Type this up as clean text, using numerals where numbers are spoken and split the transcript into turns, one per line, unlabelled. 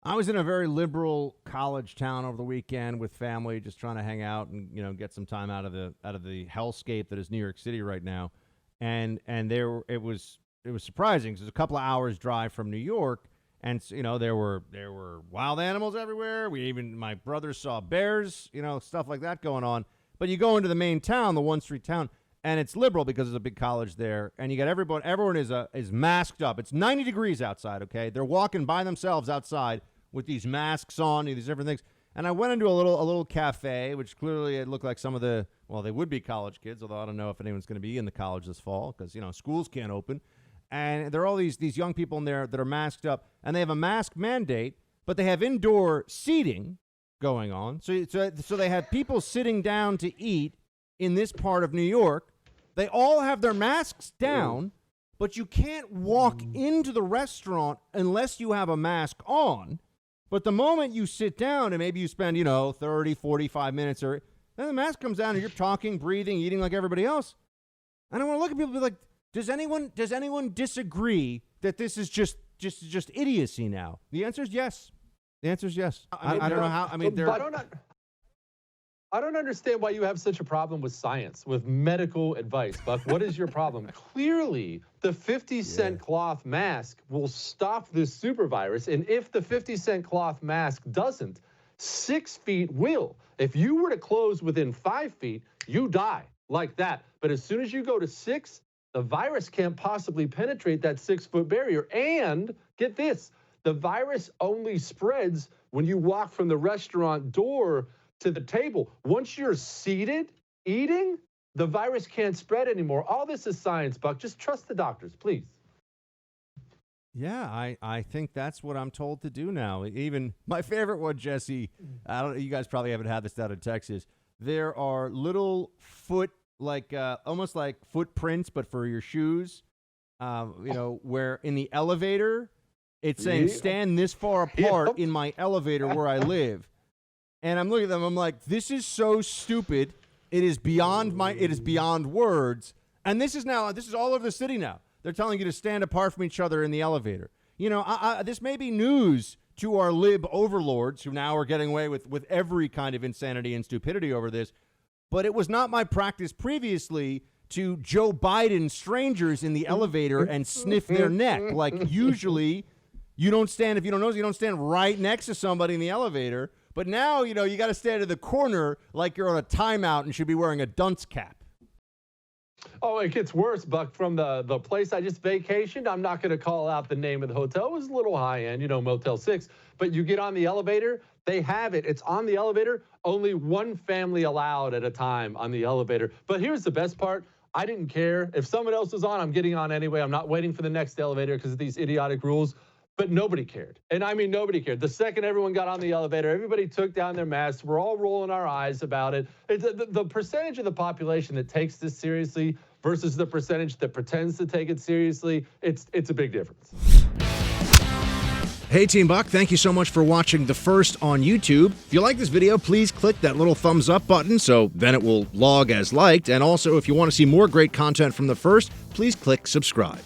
I was in a very liberal college town over the weekend with family, just trying to hang out and get some time out of the hellscape that is New York City right now. And it was surprising because it was a couple of hours drive from New York, and there were wild animals everywhere. My brother saw bears, stuff like that going on. But you go into the main town, the one street town, and it's liberal because there's a big college there, and you got everyone is masked up. It's 90 degrees outside, okay? They're walking by themselves outside with these masks on, these different things. And I went into a little cafe, which clearly it looked like some of they would be college kids, although I don't know if anyone's going to be in the college this fall because, schools can't open. And there are all these young people in there that are masked up, and they have a mask mandate, but they have indoor seating going on. So they have people sitting down to eat in this part of New York. They all have their masks down, but you can't walk into the restaurant unless you have a mask on. But the moment you sit down and maybe you spend, 30, 45 minutes, then the mask comes down and you're talking, breathing, eating like everybody else. And I want to look at people and be like, does anyone disagree that this is just idiocy now? The answer is yes. The answer is yes. I don't know how.
I don't understand why you have such a problem with science, with medical advice, Buck. What is your problem? Clearly, the 50-cent cloth mask will stop this super virus, and if the 50-cent cloth mask doesn't, 6 feet will. If you were to close within 5 feet, you die like that. But as soon as you go to 6, the virus can't possibly penetrate that 6-foot barrier. And get this, the virus only spreads when you walk from the restaurant door to the table. Once you're seated eating, the virus can't spread anymore. All this is science, Buck. Just trust the doctors, please.
Yeah, I think that's what I'm told to do now. Even my favorite one, Jesse, you guys probably haven't had this down in Texas. There are little almost like footprints, but for your shoes, where in the elevator, it's saying stand this far apart in my elevator where I live. And I'm looking at them, I'm like, this is so stupid. It is beyond words. And this is all over the city now. They're telling you to stand apart from each other in the elevator. This may be news to our lib overlords who now are getting away with every kind of insanity and stupidity over this. But it was not my practice previously to Joe Biden strangers in the elevator and sniff their neck. Like usually you don't stand, if you don't know, you don't stand right next to somebody in the elevator. But now, you got to stand in the corner like you're on a timeout and should be wearing a dunce cap.
Oh, it gets worse, Buck. From the place I just vacationed, I'm not going to call out the name of the hotel. It was a little high-end, Motel 6. But you get on the elevator, they have it. It's on the elevator. Only one family allowed at a time on the elevator. But here's the best part. I didn't care. If someone else was on, I'm getting on anyway. I'm not waiting for the next elevator because of these idiotic rules. But nobody cared. And I mean, nobody cared. The second everyone got on the elevator, everybody took down their masks. We're all rolling our eyes about it. It's the percentage of the population that takes this seriously versus the percentage that pretends to take it seriously, it's a big difference.
Hey, Team Buck, thank you so much for watching The First on YouTube. If you like this video, please click that little thumbs up button so then it will log as liked. And also, if you want to see more great content from The First, please click subscribe.